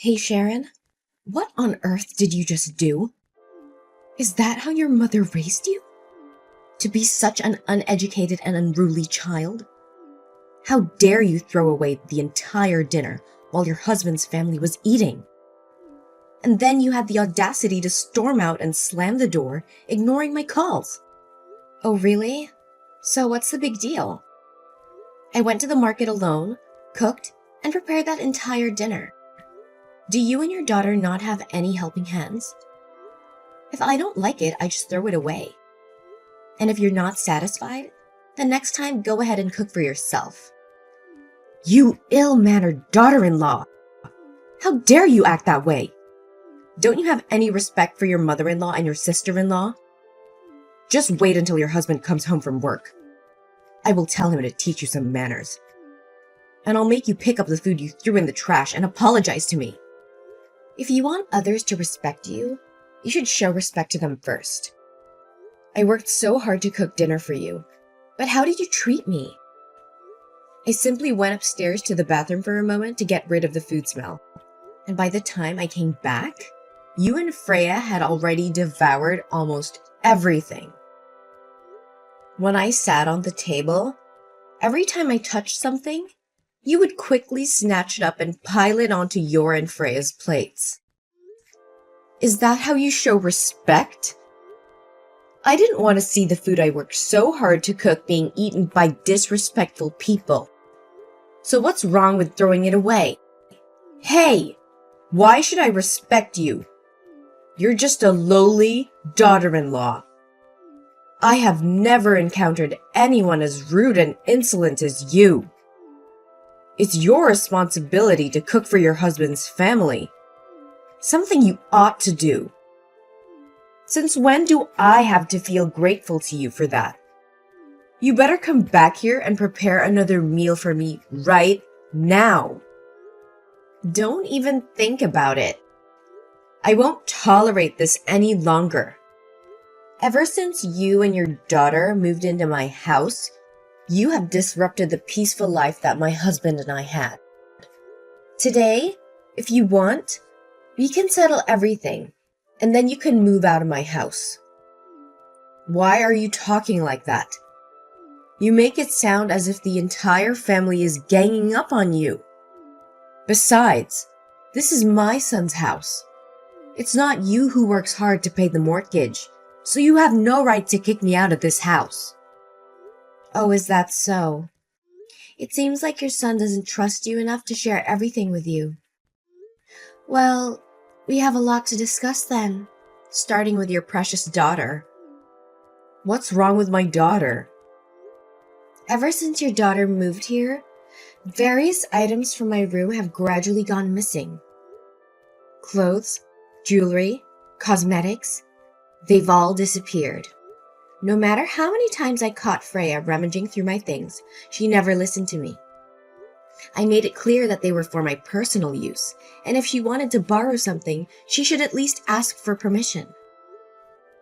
Hey Sharon, what on earth did you just do? Is that how your mother raised you? To be such an uneducated and unruly child? How dare you throw away the entire dinner while your husband's family was eating? And then you had the audacity to storm out and slam the door, ignoring my calls. Oh really? So what's the big deal? I went to the market alone, cooked, and prepared that entire dinner. Do you and your daughter not have any helping hands? If I don't like it, I just throw it away. And if you're not satisfied, then next time go ahead and cook for yourself. You ill-mannered daughter-in-law! How dare you act that way? Don't you have any respect for your mother-in-law and your sister-in-law? Just wait until your husband comes home from work. I will tell him to teach you some manners. And I'll make you pick up the food you threw in the trash and apologize to me. If you want others to respect you, you should show respect to them first. I worked so hard to cook dinner for you, but how did you treat me? I simply went upstairs to the bathroom for a moment to get rid of the food smell. And by the time I came back, you and Freya had already devoured almost everything. When I sat on the table, every time I touched something, you would quickly snatch it up and pile it onto your and Freya's plates. Is that how you show respect? I didn't want to see the food I worked so hard to cook being eaten by disrespectful people. So what's wrong with throwing it away? Hey, why should I respect you? You're just a lowly daughter-in-law. I have never encountered anyone as rude and insolent as you. It's your responsibility to cook for your husband's family. Something you ought to do. Since when do I have to feel grateful to you for that? You better come back here and prepare another meal for me right now. Don't even think about it. I won't tolerate this any longer. Ever since you and your daughter moved into my house, you have disrupted the peaceful life that my husband and I had. Today, if you want, we can settle everything, and then you can move out of my house. Why are you talking like that? You make it sound as if the entire family is ganging up on you. Besides, this is my son's house. It's not you who works hard to pay the mortgage, so you have no right to kick me out of this house. Oh, is that so? It seems like your son doesn't trust you enough to share everything with you. Well, we have a lot to discuss then, starting with your precious daughter. What's wrong with my daughter? Ever since your daughter moved here, various items from my room have gradually gone missing. Clothes, jewelry, cosmetics, they've all disappeared. No matter how many times I caught Freya rummaging through my things, she never listened to me. I made it clear that they were for my personal use, and if she wanted to borrow something, she should at least ask for permission.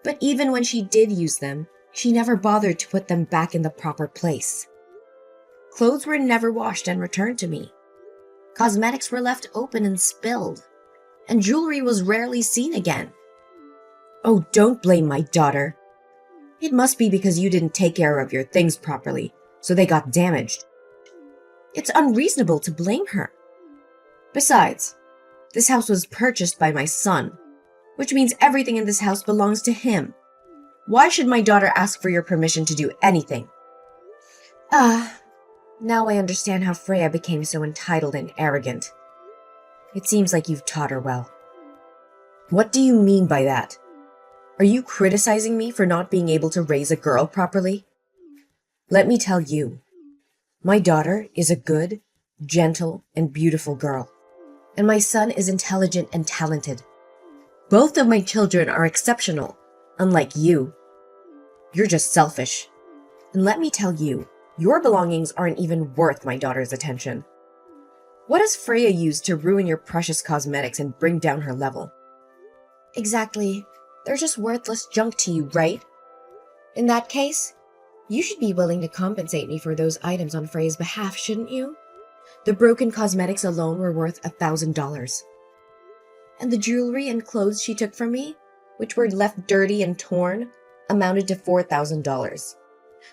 But even when she did use them, she never bothered to put them back in the proper place. Clothes were never washed and returned to me. Cosmetics were left open and spilled, and jewelry was rarely seen again. Oh, don't blame my daughter. It must be because you didn't take care of your things properly, so they got damaged. It's unreasonable to blame her. Besides, this house was purchased by my son, which means everything in this house belongs to him. Why should my daughter ask for your permission to do anything? Now I understand how Freya became so entitled and arrogant. It seems like you've taught her well. What do you mean by that? Are you criticizing me for not being able to raise a girl properly? Let me tell you, my daughter is a good, gentle, and beautiful girl, and my son is intelligent and talented. Both of my children are exceptional, unlike you. You're just selfish. And let me tell you, your belongings aren't even worth my daughter's attention. What has Freya used to ruin your precious cosmetics and bring down her level? Exactly. They're just worthless junk to you, right? In that case, you should be willing to compensate me for those items on Freya's behalf, shouldn't you? The broken cosmetics alone were worth $1,000. And the jewelry and clothes she took from me, which were left dirty and torn, amounted to $4,000.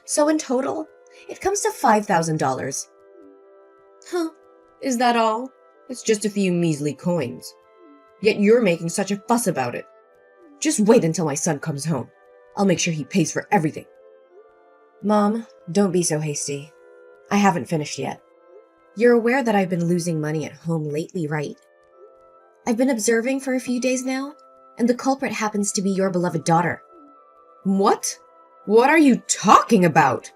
So in total, it comes to $5,000. Huh, is that all? It's just a few measly coins. Yet you're making such a fuss about it. Just wait until my son comes home. I'll make sure he pays for everything. Mom, don't be so hasty. I haven't finished yet. You're aware that I've been losing money at home lately, right? I've been observing for a few days now, and the culprit happens to be your beloved daughter. What? What are you talking about?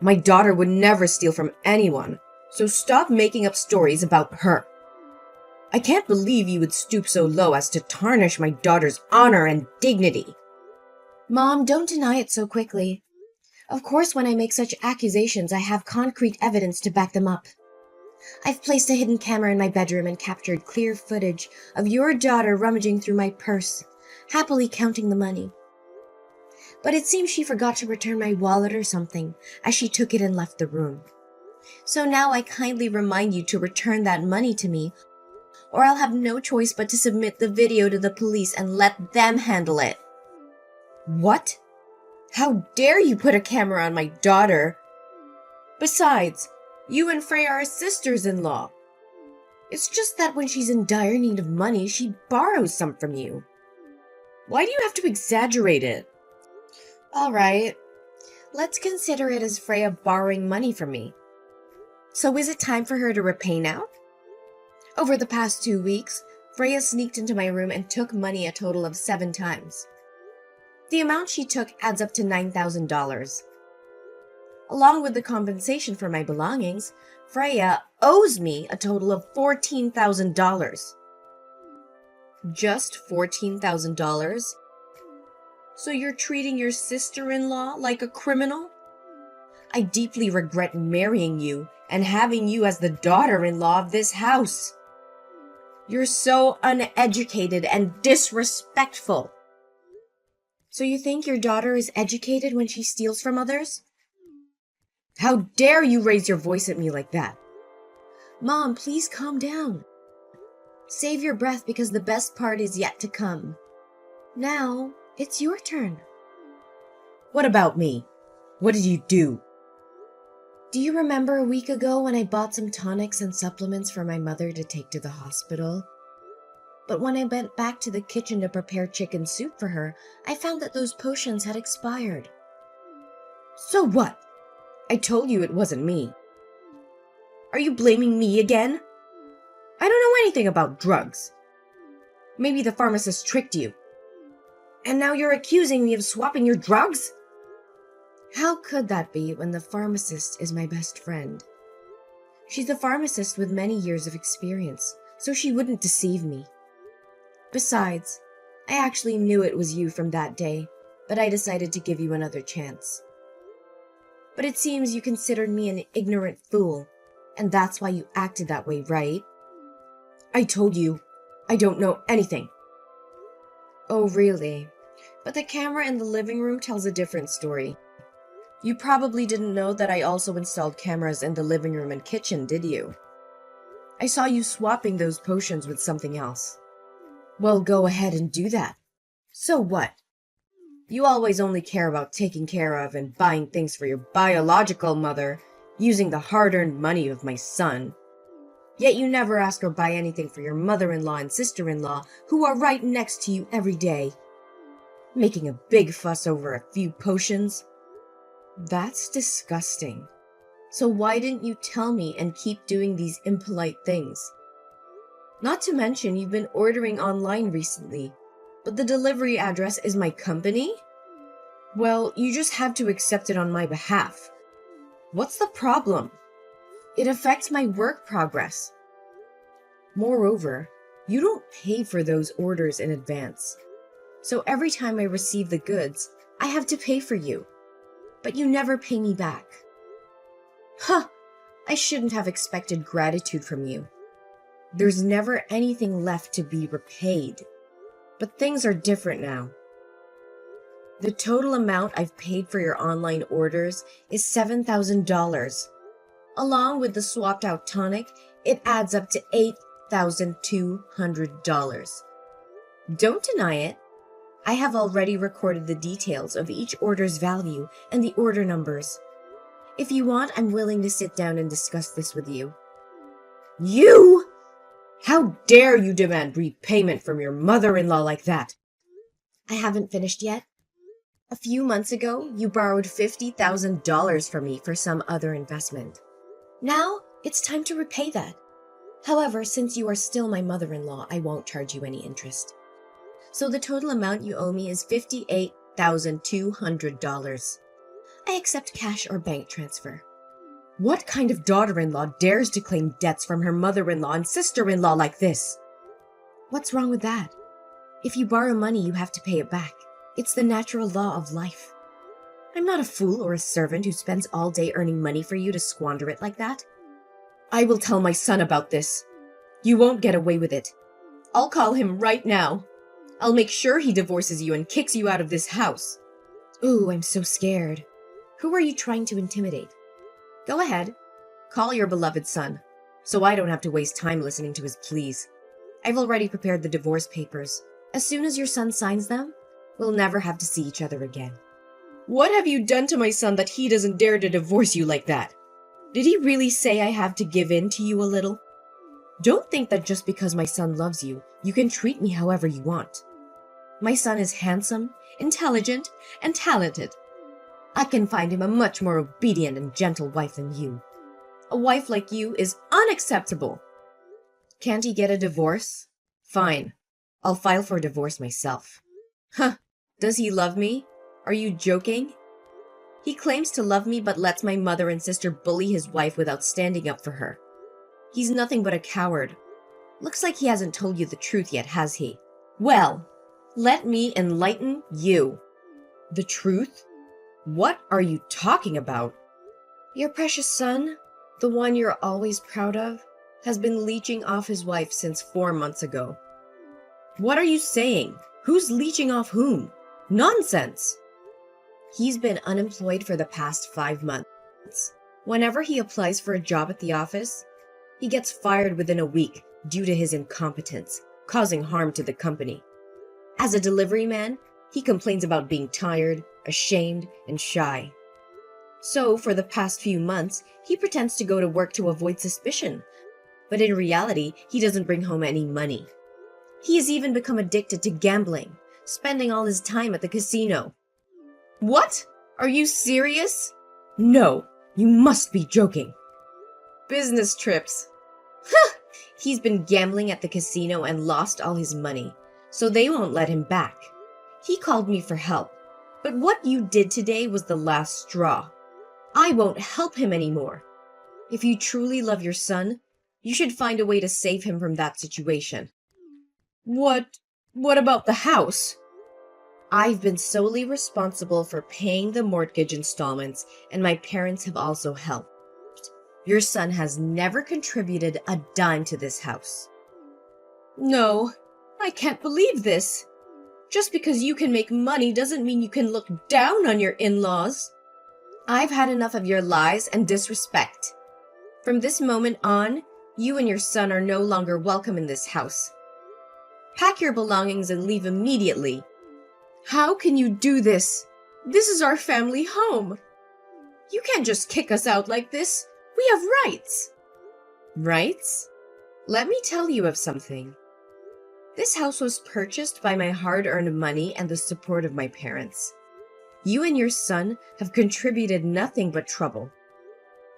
My daughter would never steal from anyone, so stop making up stories about her. I can't believe you would stoop so low as to tarnish my daughter's honor and dignity. Mom, don't deny it so quickly. Of course, when I make such accusations, I have concrete evidence to back them up. I've placed a hidden camera in my bedroom and captured clear footage of your daughter rummaging through my purse, happily counting the money. But it seems she forgot to return my wallet or something, as she took it and left the room. So now I kindly remind you to return that money to me, or I'll have no choice but to submit the video to the police and let them handle it. What? How dare you put a camera on my daughter? Besides, you and Freya are sisters-in-law. It's just that when she's in dire need of money, she borrows some from you. Why do you have to exaggerate it? All right, let's consider it as Freya borrowing money from me. So is it time for her to repay now? Over the past 2 weeks, Freya sneaked into my room and took money a total of 7 times. The amount she took adds up to $9,000. Along with the compensation for my belongings, Freya owes me a total of $14,000. Just $14,000? So you're treating your sister-in-law like a criminal? I deeply regret marrying you and having you as the daughter-in-law of this house. You're so uneducated and disrespectful. So you think your daughter is educated when she steals from others? How dare you raise your voice at me like that? Mom, please calm down. Save your breath because the best part is yet to come. Now, it's your turn. What about me? What did you do? Do you remember a week ago when I bought some tonics and supplements for my mother to take to the hospital? But when I went back to the kitchen to prepare chicken soup for her, I found that those potions had expired. So what? I told you it wasn't me. Are you blaming me again? I don't know anything about drugs. Maybe the pharmacist tricked you. And now you're accusing me of swapping your drugs? How could that be when the pharmacist is my best friend? She's a pharmacist with many years of experience, so she wouldn't deceive me. Besides, I actually knew it was you from that day, but I decided to give you another chance. But it seems you considered me an ignorant fool, and that's why you acted that way, right? I told you, I don't know anything. Oh, really? But the camera in the living room tells a different story. You probably didn't know that I also installed cameras in the living room and kitchen, did you? I saw you swapping those potions with something else. Well, go ahead and do that. So what? You always only care about taking care of and buying things for your biological mother, using the hard-earned money of my son. Yet you never ask or buy anything for your mother-in-law and sister-in-law, who are right next to you every day. Making a big fuss over a few potions? That's disgusting. So why didn't you tell me and keep doing these impolite things? Not to mention you've been ordering online recently, but the delivery address is my company? Well, you just have to accept it on my behalf. What's the problem? It affects my work progress. Moreover, you don't pay for those orders in advance. So every time I receive the goods, I have to pay for you. But you never pay me back. Huh! I shouldn't have expected gratitude from you. There's never anything left to be repaid. But things are different now. The total amount I've paid for your online orders is $7,000. Along with the swapped out tonic, it adds up to $58,200. Don't deny it. I have already recorded the details of each order's value and the order numbers. If you want, I'm willing to sit down and discuss this with you. You! How dare you demand repayment from your mother-in-law like that? I haven't finished yet. A few months ago, you borrowed $50,000 from me for some other investment. Now, it's time to repay that. However, since you are still my mother-in-law, I won't charge you any interest. So the total amount you owe me is $58,200. I accept cash or bank transfer. What kind of daughter-in-law dares to claim debts from her mother-in-law and sister-in-law like this? What's wrong with that? If you borrow money, you have to pay it back. It's the natural law of life. I'm not a fool or a servant who spends all day earning money for you to squander it like that. I will tell my son about this. You won't get away with it. I'll call him right now. I'll make sure he divorces you and kicks you out of this house. Ooh, I'm so scared. Who are you trying to intimidate? Go ahead. Call your beloved son, so I don't have to waste time listening to his pleas. I've already prepared the divorce papers. As soon as your son signs them, we'll never have to see each other again. What have you done to my son that he doesn't dare to divorce you like that? Did he really say I have to give in to you a little? Don't think that just because my son loves you, you can treat me however you want. My son is handsome, intelligent, and talented. I can find him a much more obedient and gentle wife than you. A wife like you is unacceptable. Can't he get a divorce? Fine. I'll file for divorce myself. Huh. Does he love me? Are you joking? He claims to love me but lets my mother and sister bully his wife without standing up for her. He's nothing but a coward. Looks like he hasn't told you the truth yet, has he? Well, let me enlighten you. The truth? What are you talking about? Your precious son, the one you're always proud of, has been leeching off his wife since 4 months ago. What are you saying? Who's leeching off whom? Nonsense! He's been unemployed for the past 5 months. Whenever he applies for a job at the office, he gets fired within a week due to his incompetence, causing harm to the company. As a delivery man, he complains about being tired, ashamed, and shy. So, for the past few months, he pretends to go to work to avoid suspicion. But in reality, he doesn't bring home any money. He has even become addicted to gambling, spending all his time at the casino. What? Are you serious? No, you must be joking. Business trips. Huh! He's been gambling at the casino and lost all his money, so they won't let him back. He called me for help, but what you did today was the last straw. I won't help him anymore. If you truly love your son, you should find a way to save him from that situation. What about the house? I've been solely responsible for paying the mortgage installments, and my parents have also helped. Your son has never contributed a dime to this house. No, I can't believe this. Just because you can make money doesn't mean you can look down on your in-laws. I've had enough of your lies and disrespect. From this moment on, you and your son are no longer welcome in this house. Pack your belongings and leave immediately. How can you do this? This is our family home. You can't just kick us out like this. We have rights. Rights? Let me tell you of something. This house was purchased by my hard-earned money and the support of my parents. You and your son have contributed nothing but trouble.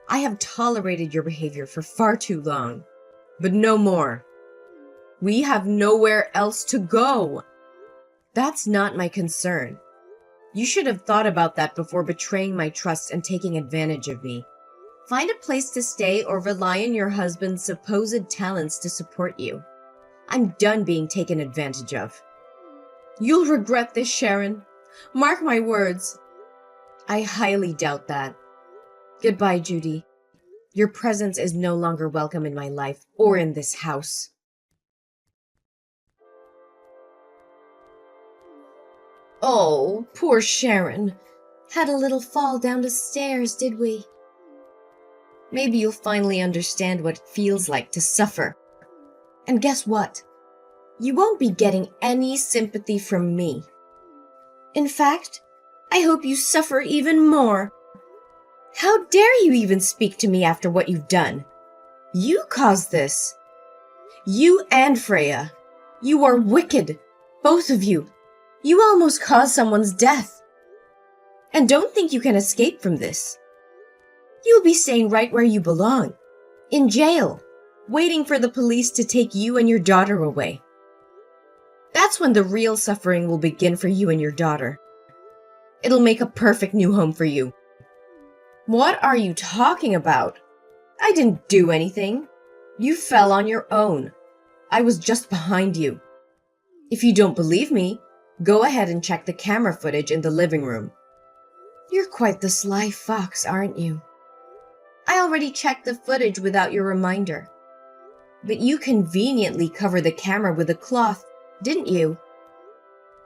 I have tolerated your behavior for far too long, but no more. We have nowhere else to go. That's not my concern. You should have thought about that before betraying my trust and taking advantage of me. Find a place to stay or rely on your husband's supposed talents to support you. I'm done being taken advantage of. You'll regret this, Sharon. Mark my words. I highly doubt that. Goodbye, Judy. Your presence is no longer welcome in my life or in this house. Oh, poor Sharon. Had a little fall down the stairs, did we? Maybe you'll finally understand what it feels like to suffer. And guess what? You won't be getting any sympathy from me. In fact, I hope you suffer even more. How dare you even speak to me after what you've done? You caused this. You and Freya. You are wicked. Both of you. You almost caused someone's death. And don't think you can escape from this. You'll be staying right where you belong. In jail. Waiting for the police to take you and your daughter away. That's when the real suffering will begin for you and your daughter. It'll make a perfect new home for you. What are you talking about? I didn't do anything. You fell on your own. I was just behind you. If you don't believe me, go ahead and check the camera footage in the living room. You're quite the sly fox, aren't you? I already checked the footage without your reminder. But you conveniently covered the camera with a cloth, didn't you?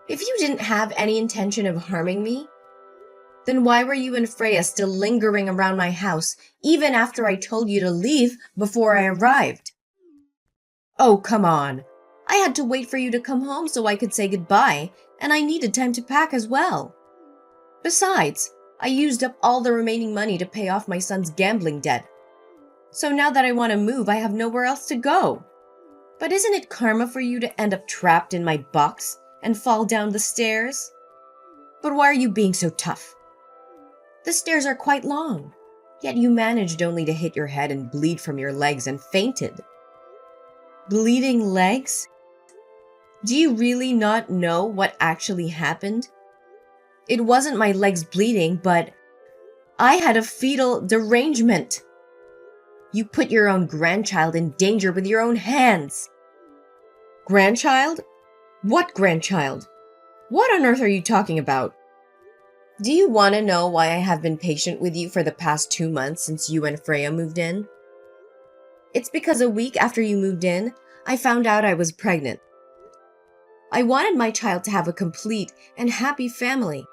If you didn't have any intention of harming me, then why were you and Freya still lingering around my house even after I told you to leave before I arrived? Oh, come on. I had to wait for you to come home so I could say goodbye, and I needed time to pack as well. Besides, I used up all the remaining money to pay off my son's gambling debt. So now that I want to move, I have nowhere else to go. But isn't it karma for you to end up trapped in my box and fall down the stairs? But why are you being so tough? The stairs are quite long, yet you managed only to hit your head and bleed from your legs and fainted. Bleeding legs? Do you really not know what actually happened? It wasn't my legs bleeding, but I had a fetal derangement. You put your own grandchild in danger with your own hands. Grandchild? What grandchild? What on earth are you talking about? Do you want to know why I have been patient with you for the past 2 months since you and Freya moved in? It's because a week after you moved in, I found out I was pregnant. I wanted my child to have a complete and happy family,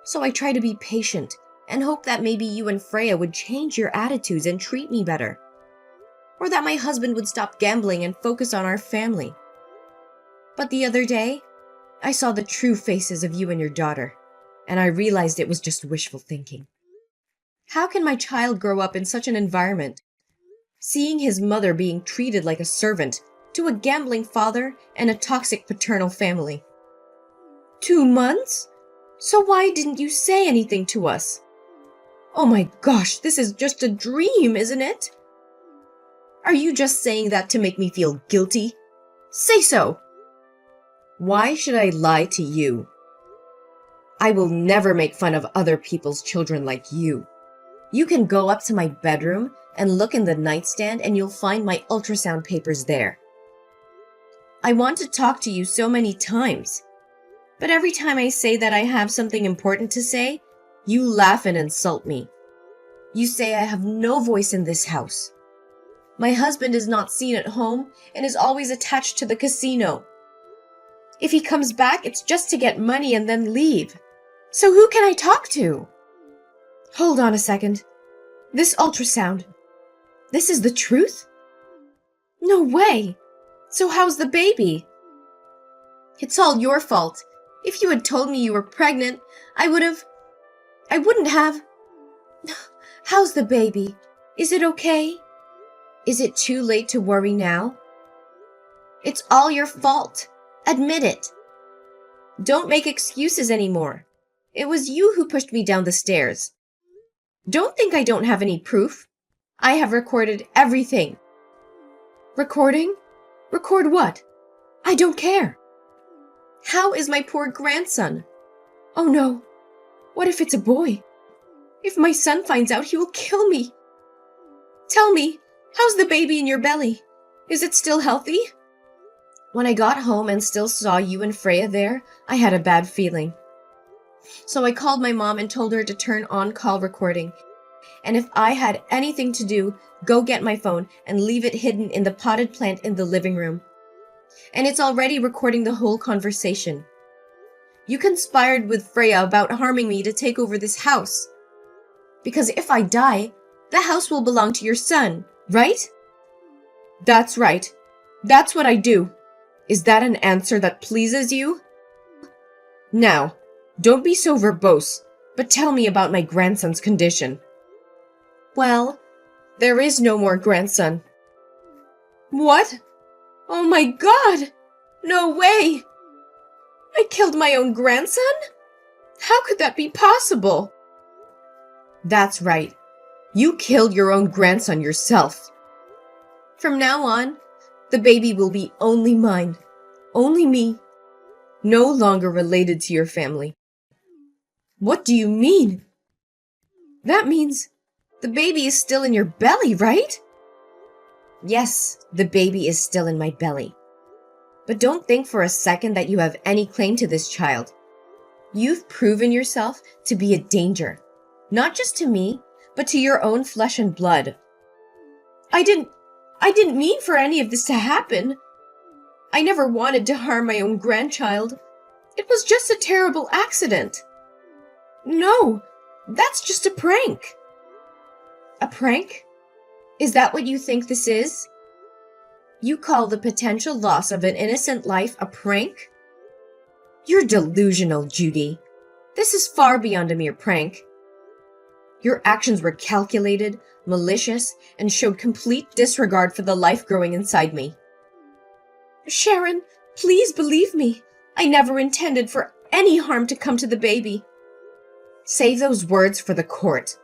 so I tried to be patient and hope that maybe you and Freya would change your attitudes and treat me better. Or that my husband would stop gambling and focus on our family. But the other day, I saw the true faces of you and your daughter, and I realized it was just wishful thinking. How can my child grow up in such an environment, seeing his mother being treated like a servant to a gambling father and a toxic paternal family? 2 months? So why didn't you say anything to us? Oh my gosh, this is just a dream, isn't it? Are you just saying that to make me feel guilty? Say so! Why should I lie to you? I will never make fun of other people's children like you. You can go up to my bedroom and look in the nightstand and you'll find my ultrasound papers there. I want to talk to you so many times, but every time I say that I have something important to say, you laugh and insult me. You say I have no voice in this house. My husband is not seen at home and is always attached to the casino. If he comes back, it's just to get money and then leave. So who can I talk to? Hold on a second. This ultrasound. This is the truth? No way. So how's the baby? It's all your fault. If you had told me you were pregnant, I wouldn't have. How's the baby? Is it okay? Is it too late to worry now? It's all your fault. Admit it. Don't make excuses anymore. It was you who pushed me down the stairs. Don't think I don't have any proof. I have recorded everything. Recording? Record what? I don't care. How is my poor grandson? Oh no. What if it's a boy? If my son finds out, he will kill me. Tell me, how's the baby in your belly? Is it still healthy? When I got home and still saw you and Freya there, I had a bad feeling. So I called my mom and told her to turn on call recording. And if I had anything to do, go get my phone and leave it hidden in the potted plant in the living room. And it's already recording the whole conversation. You conspired with Freya about harming me to take over this house. Because if I die, the house will belong to your son, right? That's right. That's what I do. Is that an answer that pleases you? Now, don't be so verbose, but tell me about my grandson's condition. Well, there is no more grandson. What? Oh my God! No way! I killed my own grandson? How could that be possible? That's right. You killed your own grandson yourself. From now on, the baby will be only mine. Only me. No longer related to your family. What do you mean? That means the baby is still in your belly, right? Yes, the baby is still in my belly. But don't think for a second that you have any claim to this child. You've proven yourself to be a danger, not just to me, but to your own flesh and blood. I didn't mean for any of this to happen. I never wanted to harm my own grandchild. It was just a terrible accident. No, that's just a prank. A prank? Is that what you think this is? You call the potential loss of an innocent life a prank? You're delusional, Judy. This is far beyond a mere prank. Your actions were calculated, malicious, and showed complete disregard for the life growing inside me. Sharon, please believe me. I never intended for any harm to come to the baby. Save those words for the court.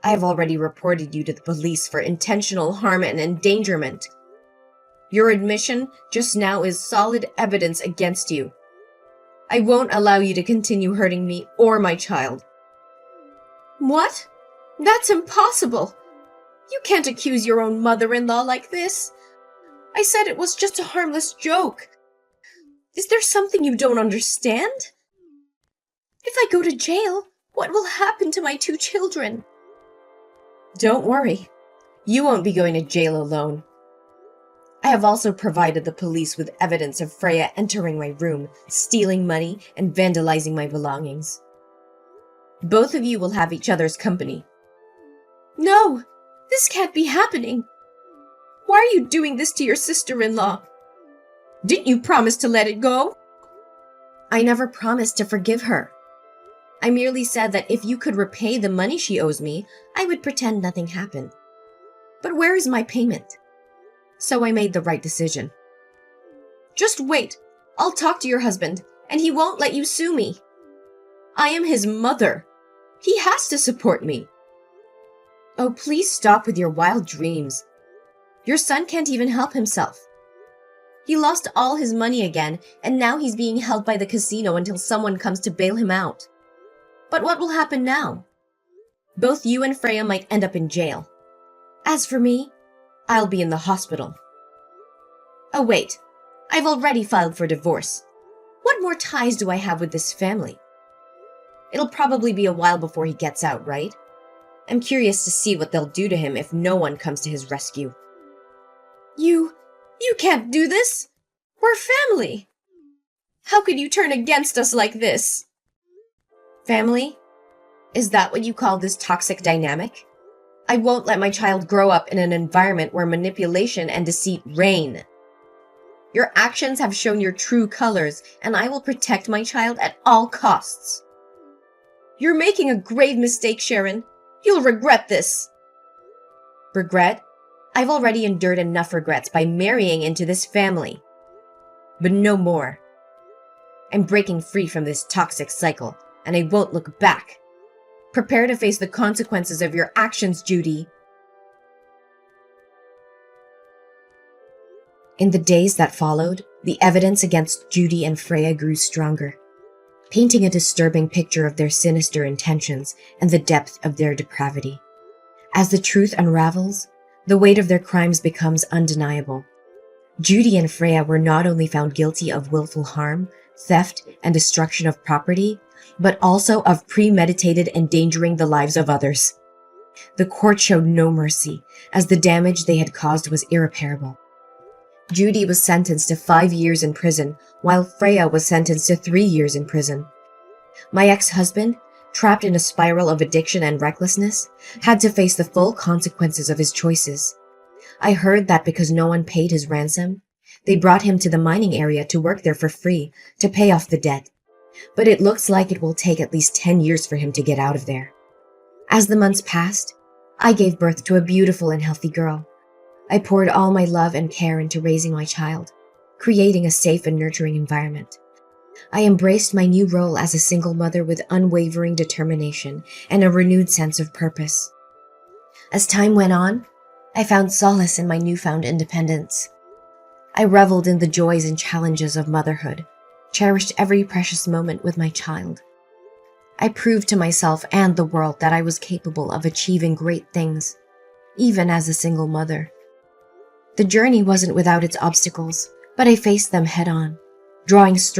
I have already reported you to the police for intentional harm and endangerment. Your admission just now is solid evidence against you. I won't allow you to continue hurting me or my child. What? That's impossible. You can't accuse your own mother-in-law like this. I said it was just a harmless joke. Is there something you don't understand? If I go to jail, what will happen to my 2 children? Don't worry. You won't be going to jail alone. I have also provided the police with evidence of Freya entering my room, stealing money, and vandalizing my belongings. Both of you will have each other's company. No, this can't be happening. Why are you doing this to your sister-in-law? Didn't you promise to let it go? I never promised to forgive her. I merely said that if you could repay the money she owes me, I would pretend nothing happened. But where is my payment? So I made the right decision. Just wait. I'll talk to your husband, and he won't let you sue me. I am his mother. He has to support me. Oh, please stop with your wild dreams. Your son can't even help himself. He lost all his money again, and now he's being held by the casino until someone comes to bail him out. But what will happen now? Both you and Freya might end up in jail. As for me, I'll be in the hospital. Oh wait, I've already filed for divorce. What more ties do I have with this family? It'll probably be a while before he gets out, right? I'm curious to see what they'll do to him if no one comes to his rescue. You can't do this! We're family! How could you turn against us like this? Family? Is that what you call this toxic dynamic? I won't let my child grow up in an environment where manipulation and deceit reign. Your actions have shown your true colors, and I will protect my child at all costs. You're making a grave mistake, Sharon. You'll regret this. Regret? I've already endured enough regrets by marrying into this family. But no more. I'm breaking free from this toxic cycle, and I won't look back. Prepare to face the consequences of your actions, Judy. In the days that followed, the evidence against Judy and Freya grew stronger, painting a disturbing picture of their sinister intentions and the depth of their depravity. As the truth unravels, the weight of their crimes becomes undeniable. Judy and Freya were not only found guilty of willful harm, theft, and destruction of property, but also of premeditated endangering the lives of others. The court showed no mercy, as the damage they had caused was irreparable. Judy was sentenced to 5 years in prison, while Freya was sentenced to 3 years in prison. My ex-husband, trapped in a spiral of addiction and recklessness, had to face the full consequences of his choices. I heard that because no one paid his ransom, they brought him to the mining area to work there for free to pay off the debt. But it looks like it will take at least 10 years for him to get out of there. As the months passed, I gave birth to a beautiful and healthy girl. I poured all my love and care into raising my child, creating a safe and nurturing environment. I embraced my new role as a single mother with unwavering determination and a renewed sense of purpose. As time went on, I found solace in my newfound independence. I reveled in the joys and challenges of motherhood, cherished every precious moment with my child. I proved to myself and the world that I was capable of achieving great things, even as a single mother. The journey wasn't without its obstacles, but I faced them head on, drawing strength